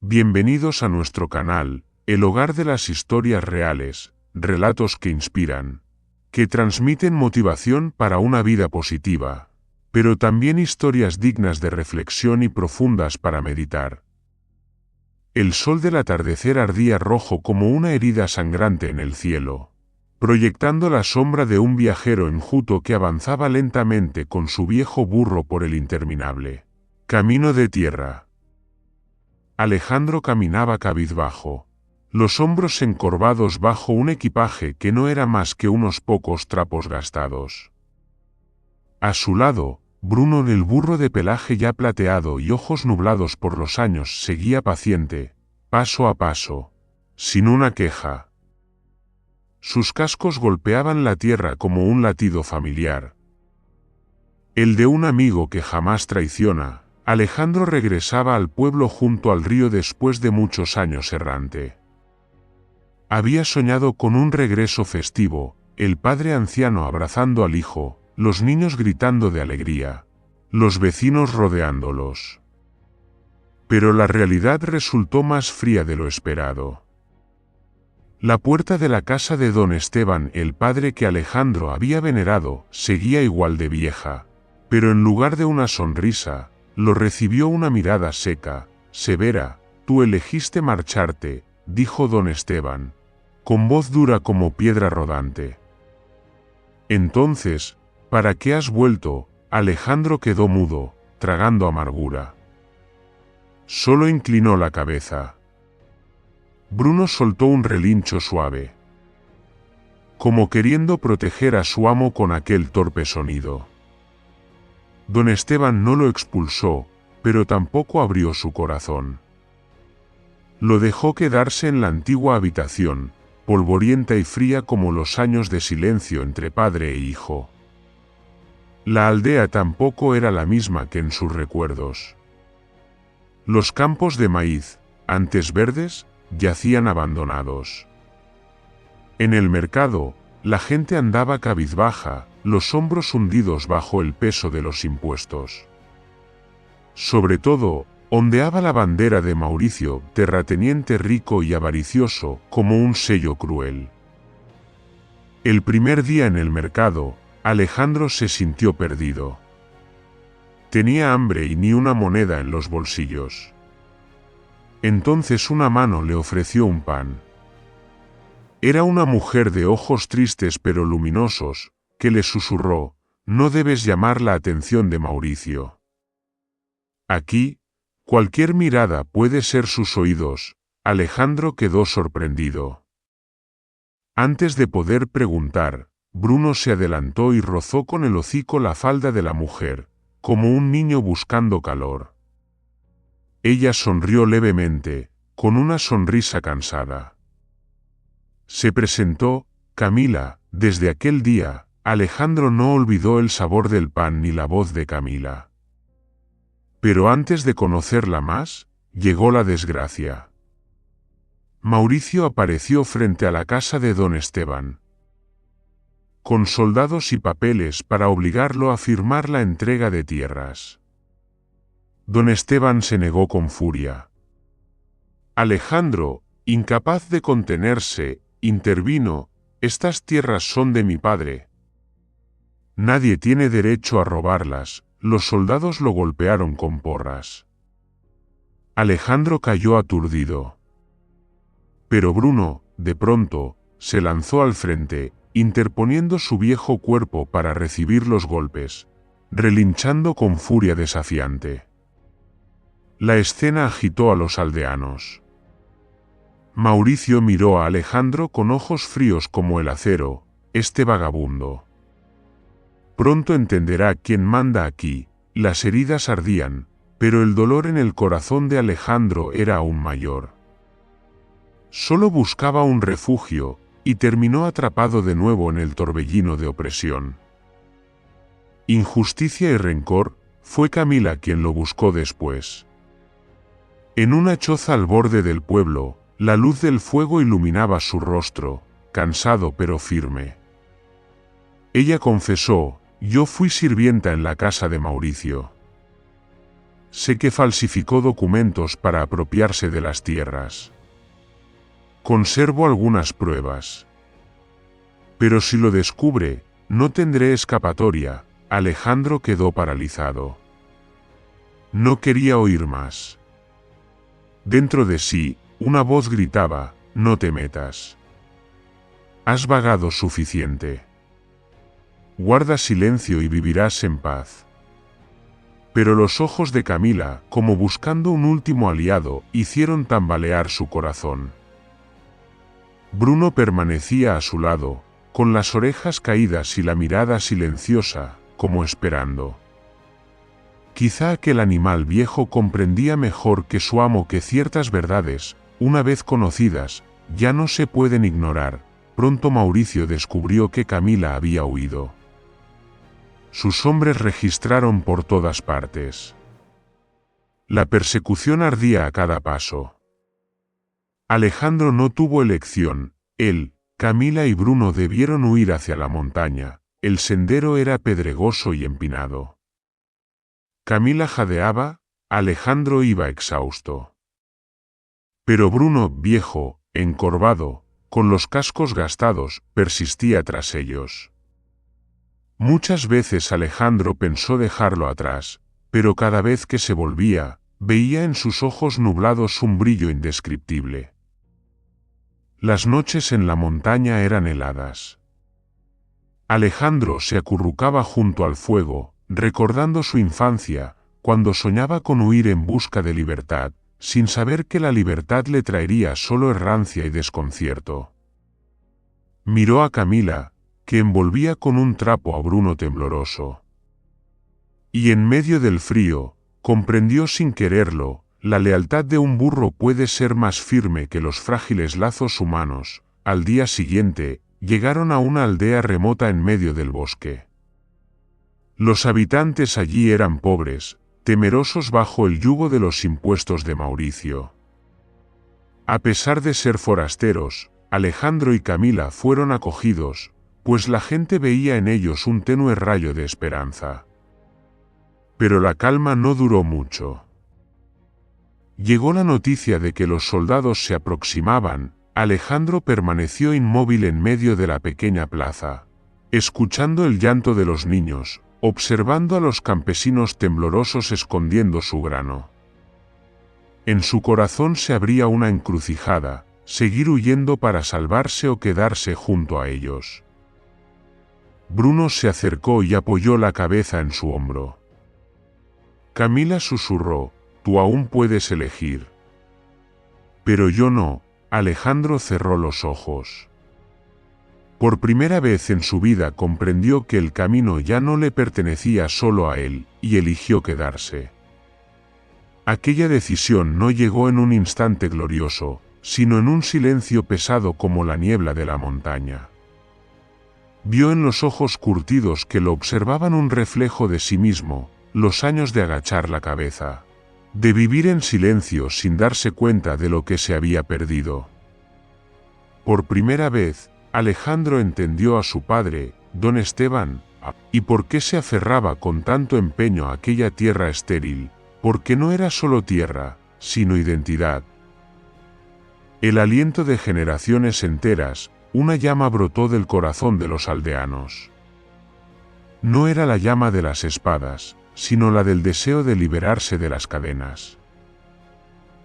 Bienvenidos a nuestro canal, el hogar de las historias reales, relatos que inspiran, que transmiten motivación para una vida positiva, pero también historias dignas de reflexión y profundas para meditar. El sol del atardecer ardía rojo como una herida sangrante en el cielo, proyectando la sombra de un viajero enjuto que avanzaba lentamente con su viejo burro por el interminable camino de tierra. Alejandro caminaba cabizbajo, los hombros encorvados bajo un equipaje que no era más que unos pocos trapos gastados. A su lado, Bruno, el burro de pelaje ya plateado y ojos nublados por los años, seguía paciente, paso a paso, sin una queja. Sus cascos golpeaban la tierra como un latido familiar. El de un amigo que jamás traiciona. Alejandro regresaba al pueblo junto al río después de muchos años errante. Había soñado con un regreso festivo, el padre anciano abrazando al hijo, los niños gritando de alegría, los vecinos rodeándolos. Pero la realidad resultó más fría de lo esperado. La puerta de la casa de don Esteban, el padre que Alejandro había venerado, seguía igual de vieja, pero en lugar de una sonrisa, lo recibió una mirada seca, severa. «Tú elegiste marcharte», dijo don Esteban, con voz dura como piedra rodante. «Entonces, ¿para qué has vuelto?». Alejandro quedó mudo, tragando amargura. Solo inclinó la cabeza. Bruno soltó un relincho suave, como queriendo proteger a su amo con aquel torpe sonido. Don Esteban no lo expulsó, pero tampoco abrió su corazón. Lo dejó quedarse en la antigua habitación, polvorienta y fría como los años de silencio entre padre e hijo. La aldea tampoco era la misma que en sus recuerdos. Los campos de maíz, antes verdes, yacían abandonados. En el mercado, la gente andaba cabizbaja, los hombros hundidos bajo el peso de los impuestos. Sobre todo, ondeaba la bandera de Mauricio, terrateniente rico y avaricioso, como un sello cruel. El primer día en el mercado, Alejandro se sintió perdido. Tenía hambre y ni una moneda en los bolsillos. Entonces una mano le ofreció un pan. Era una mujer de ojos tristes pero luminosos, que le susurró: «No debes llamar la atención de Mauricio. Aquí, cualquier mirada puede ser sus oídos». Alejandro quedó sorprendido. Antes de poder preguntar, Bruno se adelantó y rozó con el hocico la falda de la mujer, como un niño buscando calor. Ella sonrió levemente, con una sonrisa cansada. Se presentó: «Camila». Desde aquel día, Alejandro no olvidó el sabor del pan ni la voz de Camila. Pero antes de conocerla más, llegó la desgracia. Mauricio apareció frente a la casa de don Esteban, con soldados y papeles para obligarlo a firmar la entrega de tierras. Don Esteban se negó con furia. Alejandro, incapaz de contenerse, intervino: «Estas tierras son de mi padre. Nadie tiene derecho a robarlas». Los soldados lo golpearon con porras. Alejandro cayó aturdido. Pero Bruno, de pronto, se lanzó al frente, interponiendo su viejo cuerpo para recibir los golpes, relinchando con furia desafiante. La escena agitó a los aldeanos. Mauricio miró a Alejandro con ojos fríos como el acero: «Este vagabundo. Pronto entenderá quién manda aquí». Las heridas ardían, pero el dolor en el corazón de Alejandro era aún mayor. Solo buscaba un refugio, y terminó atrapado de nuevo en el torbellino de opresión. Injusticia y rencor. Fue Camila quien lo buscó después. En una choza al borde del pueblo, la luz del fuego iluminaba su rostro, cansado pero firme. Ella confesó: «Yo fui sirvienta en la casa de Mauricio. sé que falsificó documentos para apropiarse de las tierras. Conservo algunas pruebas. Pero si lo descubre, no tendré escapatoria. Alejandro quedó paralizado. No quería oír más. Dentro de sí, una voz gritaba: no te metas. Has vagado suficiente. Guarda silencio y vivirás en paz. Pero los ojos de Camila, como buscando un último aliado, hicieron tambalear su corazón. Bruno permanecía a su lado, con las orejas caídas y la mirada silenciosa, como esperando. Quizá aquel animal viejo comprendía mejor que su amo que ciertas verdades, una vez conocidas, ya no se pueden ignorar. Pronto Mauricio descubrió que Camila había huido. Sus hombres registraron por todas partes. La persecución ardía a cada paso. Alejandro no tuvo elección. Él, Camila y Bruno debieron huir hacia la montaña. El sendero era pedregoso y empinado. Camila jadeaba, Alejandro iba exhausto. Pero Bruno, viejo, encorvado, con los cascos gastados, persistía tras ellos. Muchas veces Alejandro pensó dejarlo atrás, pero cada vez que se volvía, veía en sus ojos nublados un brillo indescriptible. Las noches en la montaña eran heladas. Alejandro se acurrucaba junto al fuego, recordando su infancia, cuando soñaba con huir en busca de libertad, sin saber que la libertad le traería solo errancia y desconcierto. Miró a Camila, que envolvía con un trapo a Bruno tembloroso. Y en medio del frío, comprendió sin quererlo, la lealtad de un burro puede ser más firme que los frágiles lazos humanos. Al día siguiente, llegaron a una aldea remota en medio del bosque. Los habitantes allí eran pobres, temerosos bajo el yugo de los impuestos de Mauricio. A pesar de ser forasteros, Alejandro y Camila fueron acogidos, pues la gente veía en ellos un tenue rayo de esperanza. Pero la calma no duró mucho. Llegó la noticia de que los soldados se aproximaban. Alejandro permaneció inmóvil en medio de la pequeña plaza, escuchando el llanto de los niños, observando a los campesinos temblorosos escondiendo su grano. En su corazón se abría una encrucijada: seguir huyendo para salvarse o quedarse junto a ellos. Bruno se acercó y apoyó la cabeza en su hombro. Camila susurró: tú aún puedes elegir. Pero yo no. Alejandro cerró los ojos. Por primera vez en su vida comprendió que el camino ya no le pertenecía solo a él, y eligió quedarse. Aquella decisión no llegó en un instante glorioso, sino en un silencio pesado como la niebla de la montaña. Vio en los ojos curtidos que lo observaban un reflejo de sí mismo, los años de agachar la cabeza, de vivir en silencio sin darse cuenta de lo que se había perdido. Por primera vez, Alejandro entendió a su padre, don Esteban, y por qué se aferraba con tanto empeño a aquella tierra estéril, porque no era solo tierra, sino identidad. El aliento de generaciones enteras, una llama brotó del corazón de los aldeanos. No era la llama de las espadas, sino la del deseo de liberarse de las cadenas.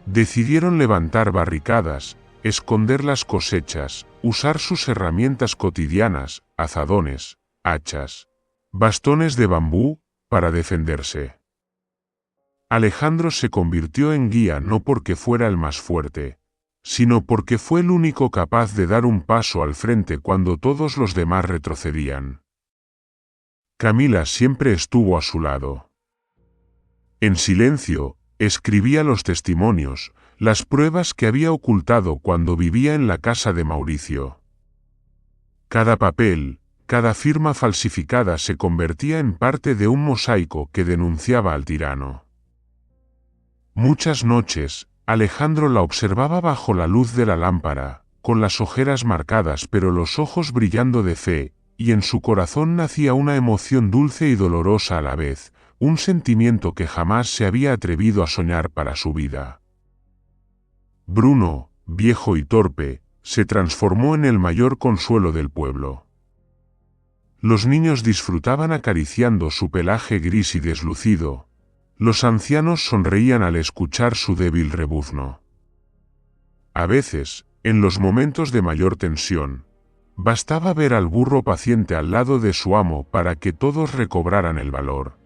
Decidieron levantar barricadas, esconder las cosechas, usar sus herramientas cotidianas, azadones, hachas, bastones de bambú, para defenderse. Alejandro se convirtió en guía no porque fuera el más fuerte, sino porque fue el único capaz de dar un paso al frente cuando todos los demás retrocedían. Camila siempre estuvo a su lado. En silencio, escribía los testimonios, las pruebas que había ocultado cuando vivía en la casa de Mauricio. Cada papel, cada firma falsificada se convertía en parte de un mosaico que denunciaba al tirano. Muchas noches, Alejandro la observaba bajo la luz de la lámpara, con las ojeras marcadas pero los ojos brillando de fe, y en su corazón nacía una emoción dulce y dolorosa a la vez, un sentimiento que jamás se había atrevido a soñar para su vida. Bruno, viejo y torpe, se transformó en el mayor consuelo del pueblo. Los niños disfrutaban acariciando su pelaje gris y deslucido. Los ancianos sonreían al escuchar su débil rebuzno. A veces, en los momentos de mayor tensión, bastaba ver al burro paciente al lado de su amo para que todos recobraran el valor.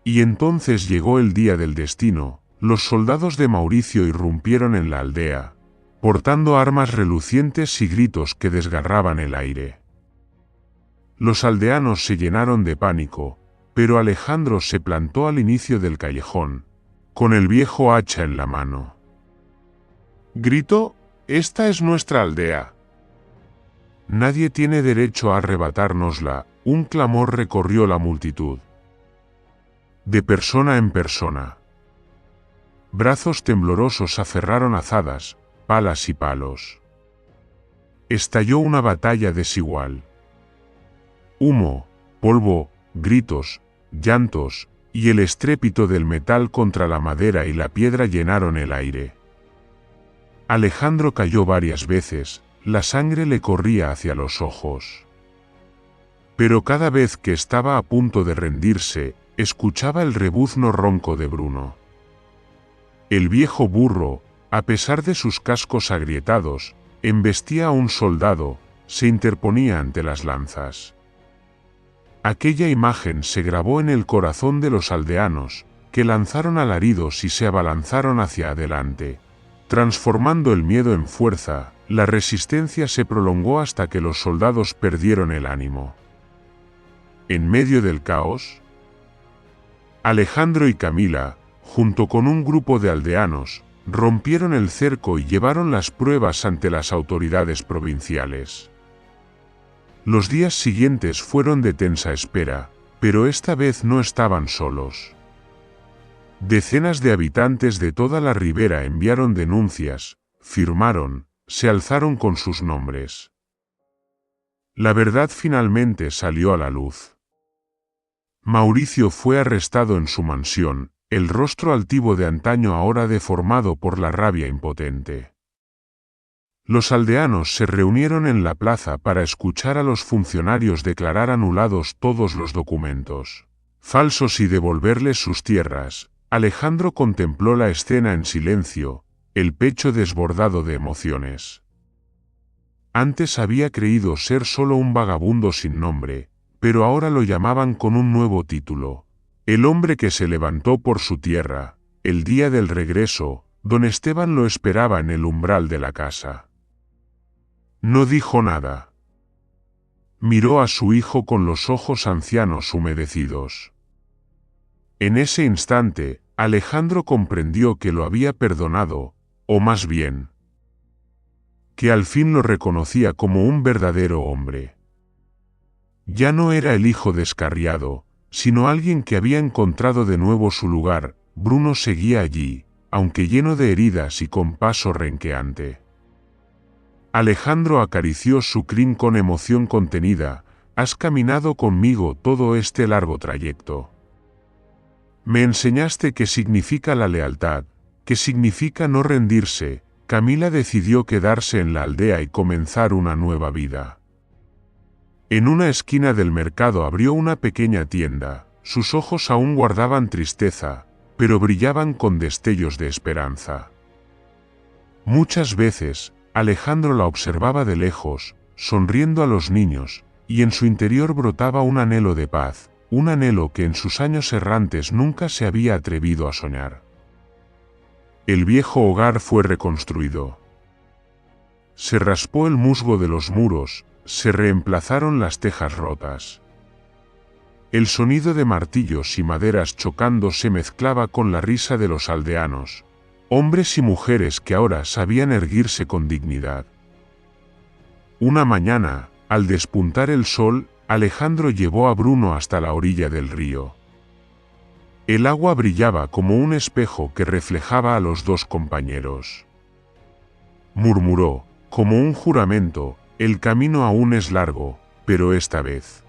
Y entonces llegó el día del destino. Los soldados de Mauricio irrumpieron en la aldea, portando armas relucientes y gritos que desgarraban el aire. Los aldeanos se llenaron de pánico, pero Alejandro se plantó al inicio del callejón, con el viejo hacha en la mano. Gritó: «Esta es nuestra aldea. Nadie tiene derecho a arrebatárnosla». Un clamor recorrió la multitud. De persona en persona. Brazos temblorosos aferraron azadas, palas y palos. Estalló una batalla desigual. Humo, polvo, gritos, llantos, y el estrépito del metal contra la madera y la piedra llenaron el aire. Alejandro cayó varias veces, la sangre le corría hacia los ojos. Pero cada vez que estaba a punto de rendirse, escuchaba el rebuzno ronco de Bruno. El viejo burro, a pesar de sus cascos agrietados, embestía a un soldado, se interponía ante las lanzas. Aquella imagen se grabó en el corazón de los aldeanos, que lanzaron alaridos y se abalanzaron hacia adelante. Transformando el miedo en fuerza, la resistencia se prolongó hasta que los soldados perdieron el ánimo. En medio del caos, Alejandro y Camila, junto con un grupo de aldeanos, rompieron el cerco y llevaron las pruebas ante las autoridades provinciales. Los días siguientes fueron de tensa espera, pero esta vez no estaban solos. Decenas de habitantes de toda la ribera enviaron denuncias, firmaron, se alzaron con sus nombres. La verdad finalmente salió a la luz. Mauricio fue arrestado en su mansión, el rostro altivo de antaño ahora deformado por la rabia impotente. Los aldeanos se reunieron en la plaza para escuchar a los funcionarios declarar anulados todos los documentos falsos y devolverles sus tierras. Alejandro contempló la escena en silencio, el pecho desbordado de emociones. Antes había creído ser solo un vagabundo sin nombre, pero ahora lo llamaban con un nuevo título: el hombre que se levantó por su tierra. El día del regreso, don Esteban lo esperaba en el umbral de la casa. No dijo nada. Miró a su hijo con los ojos ancianos humedecidos. En ese instante, Alejandro comprendió que lo había perdonado, o más bien, que al fin lo reconocía como un verdadero hombre. Ya no era el hijo descarriado, sino alguien que había encontrado de nuevo su lugar. Bruno seguía allí, aunque lleno de heridas y con paso renqueante. Alejandro acarició su crin con emoción contenida. Has caminado conmigo todo este largo trayecto. Me enseñaste qué significa la lealtad, qué significa no rendirse. Camila decidió quedarse en la aldea y comenzar una nueva vida. En una esquina del mercado abrió una pequeña tienda. Sus ojos aún guardaban tristeza, pero brillaban con destellos de esperanza. Muchas veces, Alejandro la observaba de lejos, sonriendo a los niños, y en su interior brotaba un anhelo de paz, un anhelo que en sus años errantes nunca se había atrevido a soñar. El viejo hogar fue reconstruido. Se raspó el musgo de los muros, se reemplazaron las tejas rotas. El sonido de martillos y maderas chocando se mezclaba con la risa de los aldeanos, hombres y mujeres que ahora sabían erguirse con dignidad. Una mañana, al despuntar el sol, Alejandro llevó a Bruno hasta la orilla del río. El agua brillaba como un espejo que reflejaba a los dos compañeros. Murmuró, como un juramento: el camino aún es largo, pero esta vez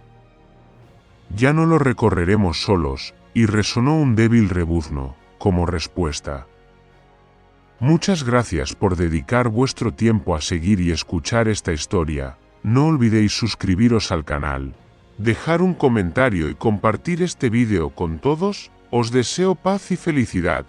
Ya no lo recorreremos solos, y resonó un débil rebuzno, como respuesta. Muchas gracias por dedicar vuestro tiempo a seguir y escuchar esta historia. No olvidéis suscribiros al canal, dejar un comentario y compartir este vídeo con todos. Os deseo paz y felicidad.